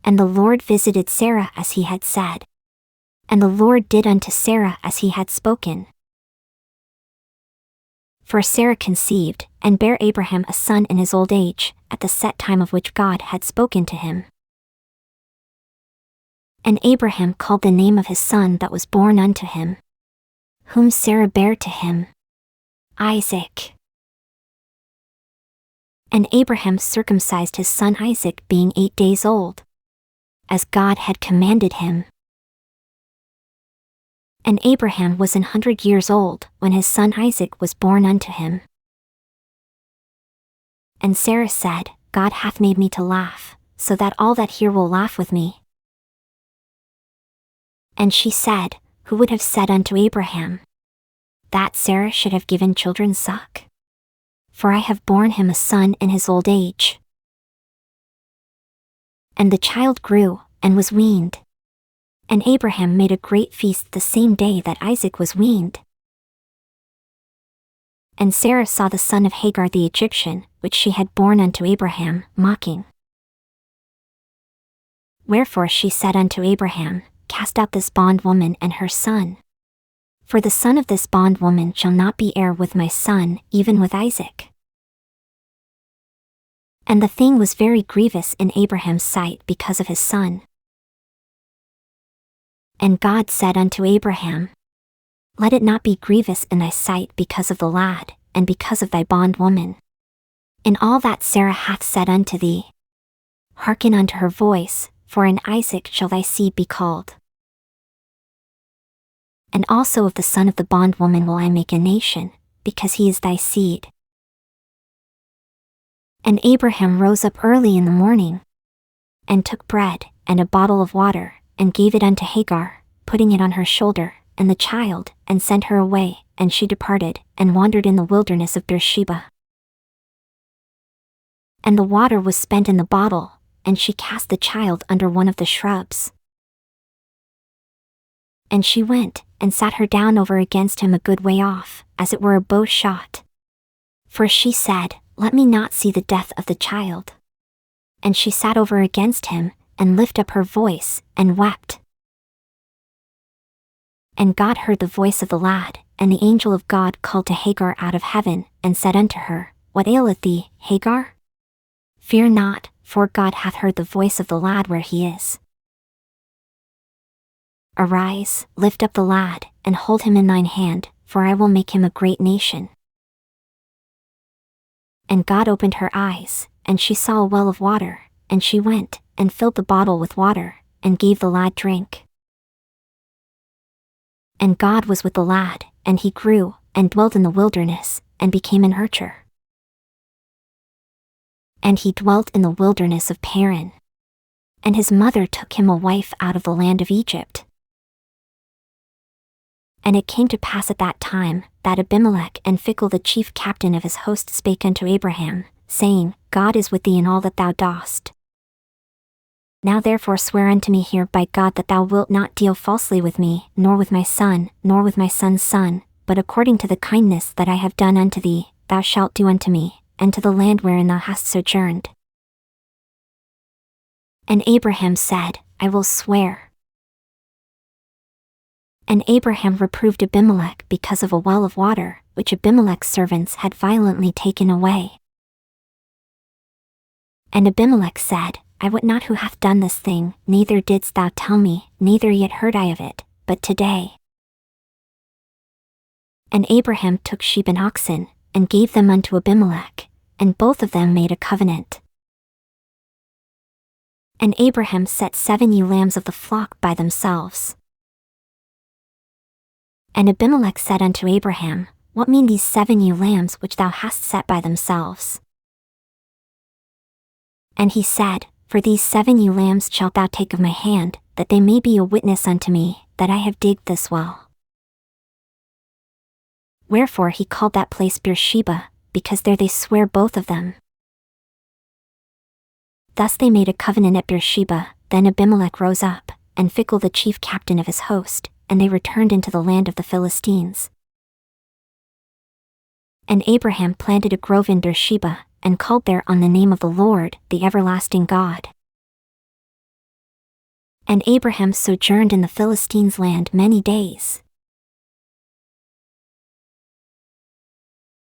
And the Lord visited Sarah as he had said. And the Lord did unto Sarah as he had spoken. For Sarah conceived, and bare Abraham a son in his old age, at the set time of which God had spoken to him. And Abraham called the name of his son that was born unto him, whom Sarah bare to him, Isaac. And Abraham circumcised his son Isaac being 8 days old, as God had commanded him. And Abraham was 100 years old when his son Isaac was born unto him. And Sarah said, God hath made me to laugh, so that all that hear will laugh with me. And she said, Who would have said unto Abraham, that Sarah should have given children suck? For I have borne him a son in his old age. And the child grew, and was weaned. And Abraham made a great feast the same day that Isaac was weaned. And Sarah saw the son of Hagar the Egyptian, which she had borne unto Abraham, mocking. Wherefore she said unto Abraham, Cast out this bondwoman and her son. For the son of this bondwoman shall not be heir with my son, even with Isaac. And the thing was very grievous in Abraham's sight because of his son. And God said unto Abraham, Let it not be grievous in thy sight because of the lad, and because of thy bondwoman. In all that Sarah hath said unto thee, hearken unto her voice, for in Isaac shall thy seed be called. And also of the son of the bondwoman will I make a nation, because he is thy seed. And Abraham rose up early in the morning, and took bread, and a bottle of water, and gave it unto Hagar, putting it on her shoulder, and the child, and sent her away, and she departed, and wandered in the wilderness of Beersheba. And the water was spent in the bottle, and she cast the child under one of the shrubs. And she went, and sat her down over against him a good way off, as it were a bow shot. For she said, Let me not see the death of the child. And she sat over against him, and lift up her voice, and wept. And God heard the voice of the lad, and the angel of God called to Hagar out of heaven, and said unto her, What aileth thee, Hagar? Fear not, for God hath heard the voice of the lad where he is. Arise, lift up the lad, and hold him in thine hand, for I will make him a great nation. And God opened her eyes, and she saw a well of water, and she went, and filled the bottle with water, and gave the lad drink. And God was with the lad, and he grew, and dwelt in the wilderness, and became an archer. And he dwelt in the wilderness of Paran. And his mother took him a wife out of the land of Egypt. And it came to pass at that time, that Abimelech and Phicol the chief captain of his host spake unto Abraham, saying, God is with thee in all that thou dost. Now therefore swear unto me here by God that thou wilt not deal falsely with me, nor with my son, nor with my son's son, but according to the kindness that I have done unto thee, thou shalt do unto me, and to the land wherein thou hast sojourned. And Abraham said, I will swear. And Abraham reproved Abimelech because of a well of water, which Abimelech's servants had violently taken away. And Abimelech said, I wot not who hath done this thing, neither didst thou tell me, neither yet heard I of it, but today. And Abraham took sheep and oxen, and gave them unto Abimelech, and both of them made a covenant. And Abraham set 7 ewe lambs of the flock by themselves. And Abimelech said unto Abraham, What mean these 7 ewe lambs which thou hast set by themselves? And he said, For these 7 ewe lambs shalt thou take of my hand, that they may be a witness unto me, that I have digged this well. Wherefore he called that place Beersheba, because there they sware both of them. Thus they made a covenant at Beersheba. Then Abimelech rose up, and Phicol the chief captain of his host, and they returned into the land of the Philistines. And Abraham planted a grove in Beersheba, and called there on the name of the Lord, the everlasting God. And Abraham sojourned in the Philistines' land many days.